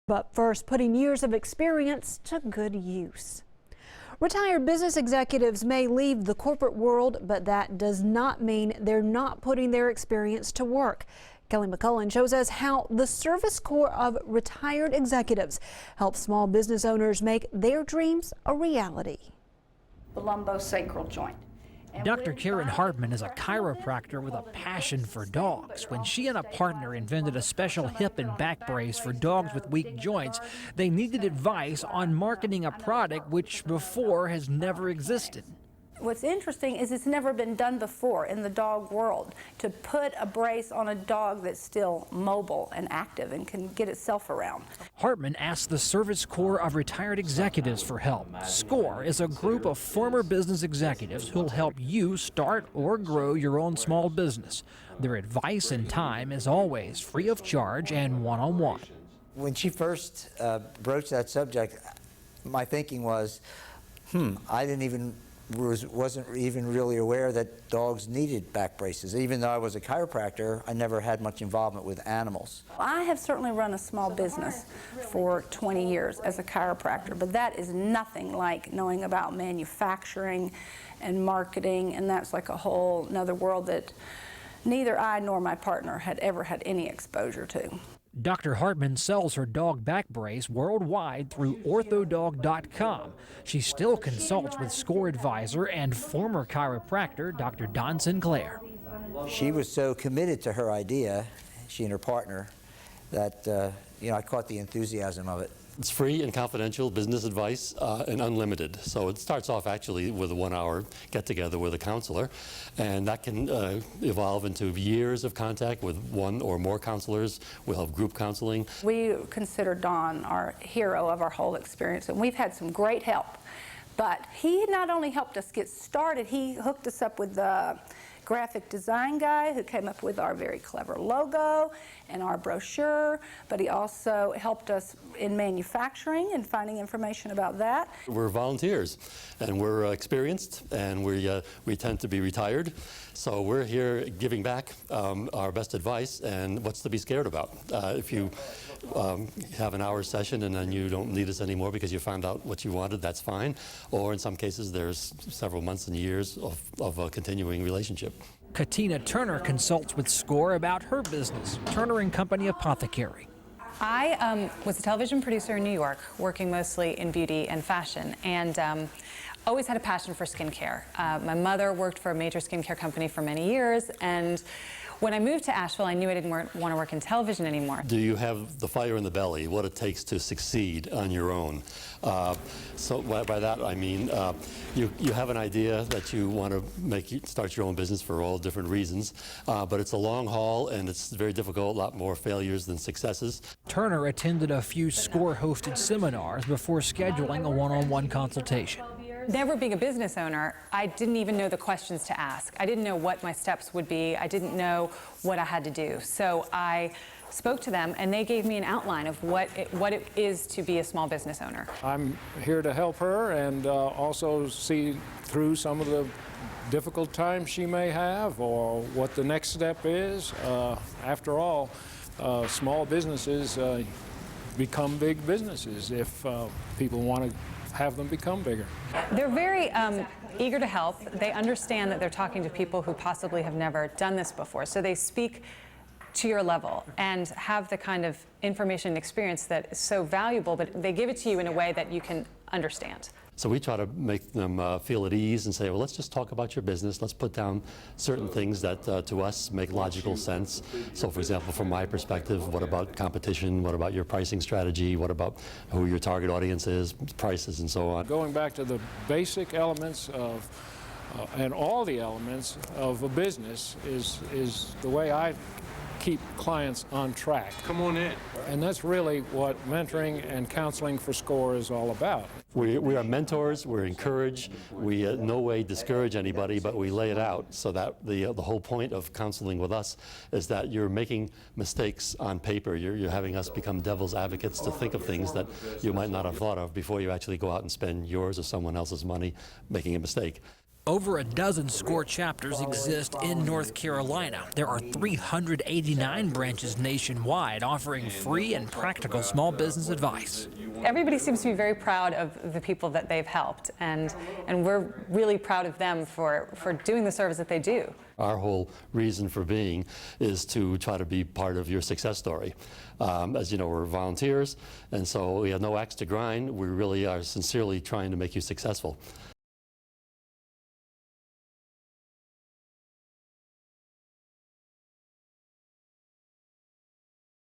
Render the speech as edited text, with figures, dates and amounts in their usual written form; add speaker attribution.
Speaker 1: But first, putting years of experience to good use. Retired business executives may leave the corporate world, but that does not mean they're not putting their experience to work. Kelly McCullen shows us how the Service Corps of Retired Executives help small business owners make their dreams a reality.
Speaker 2: The lumbosacral joint.
Speaker 3: Dr. Karen Hartman is a chiropractor with a passion for dogs. When she and a partner invented a special hip and back brace for dogs with weak joints, they needed advice on marketing a product which before has never existed.
Speaker 2: What's interesting is it's never been done before in the dog world, to put a brace on a dog that's still mobile and active and can get itself around.
Speaker 3: Hartman asked the Service Corps of Retired Executives for help. SCORE is a group of former business executives who'll help you start or grow your own small business. Their advice and time is always free of charge and one-on-one.
Speaker 4: When she first broached that subject, my thinking was, wasn't even really aware that dogs needed back braces. Even though I was a chiropractor, I never had much involvement with animals.
Speaker 2: I have certainly run a small business for 20 years as a chiropractor, but that is nothing like knowing about manufacturing and marketing, and that's like a whole another world that neither I nor my partner had ever had any exposure to.
Speaker 3: Dr. Hartman sells her dog back brace worldwide through orthodog.com. She still consults with SCORE advisor and former chiropractor Dr. Don Sinclair.
Speaker 4: She was so committed to her idea, she and her partner, that I caught the enthusiasm of it.
Speaker 5: It's free and confidential business advice and unlimited. So it starts off actually with a 1-hour get-together with a counselor, and that can evolve into years of contact with one or more counselors. We'll have group counseling.
Speaker 2: We consider Don our hero of our whole experience, and we've had some great help. But he not only helped us get started, he hooked us up with the graphic design guy who came up with our very clever logo and our brochure, but he also helped us in manufacturing and finding information about that.
Speaker 5: We're volunteers, and we're experienced, and we tend to be retired, so we're here giving back our best advice and what's to be scared about. If you have an hour session and then you don't need us anymore because you found out what you wanted, that's fine. Or in some cases, there's several months and years of a continuing relationship.
Speaker 3: Katina Turner consults with SCORE about her business, Turner & Company Apothecary.
Speaker 6: I was a television producer in New York, working mostly in beauty and fashion, and always had a passion for skincare. My mother worked for a major skincare company for many years, and when I moved to Asheville, I knew I didn't want to work in television anymore.
Speaker 5: Do you have the fire in the belly, what it takes to succeed on your own? So by that I mean you have an idea that you want to start your own business for all different reasons, but it's a long haul and it's very difficult, a lot more failures than successes.
Speaker 3: Turner attended a few SCORE-hosted seminars before scheduling a one-on-one consultation.
Speaker 6: Never being a business owner, I didn't even know the questions to ask. I didn't know what my steps would be. I didn't know what I had to do. So I spoke to them, and they gave me an outline of what it is to be a small business owner.
Speaker 7: I'm here to help her and also see through some of the difficult times she may have or what the next step is. After all, small businesses become big businesses if people want to have them become bigger.
Speaker 6: They're very eager to help. They understand that they're talking to people who possibly have never done this before, so they speak to your level and have the kind of information and experience that is so valuable, but they give it to you in a way that you can understand.
Speaker 5: So we try to make them feel at ease and say, well, let's just talk about your business. Let's put down certain things that to us make logical sense. So for example, from my perspective, what about competition? What about your pricing strategy? What about who your target audience is, prices, and so on?
Speaker 7: Going back to the basic elements of, and all the elements of a business is the way I keep clients on track.
Speaker 8: Come on in.
Speaker 7: And that's really what mentoring and counseling for SCORE is all about.
Speaker 5: We are mentors, we're encouraged, we in no way discourage anybody, but we lay it out so that the whole point of counseling with us is that you're making mistakes on paper. You're having us become devil's advocates to think of things that you might not have thought of before you actually go out and spend yours or someone else's money making a mistake.
Speaker 3: Over a dozen SCORE chapters exist in North Carolina. There are 389 branches nationwide offering free and practical small business advice.
Speaker 6: Everybody seems to be very proud of the people that they've helped, and we're really proud of them for doing the service that they do.
Speaker 5: Our whole reason for being is to try to be part of your success story. As you know, we're volunteers, and so we have no axe to grind. We really are sincerely trying to make you successful.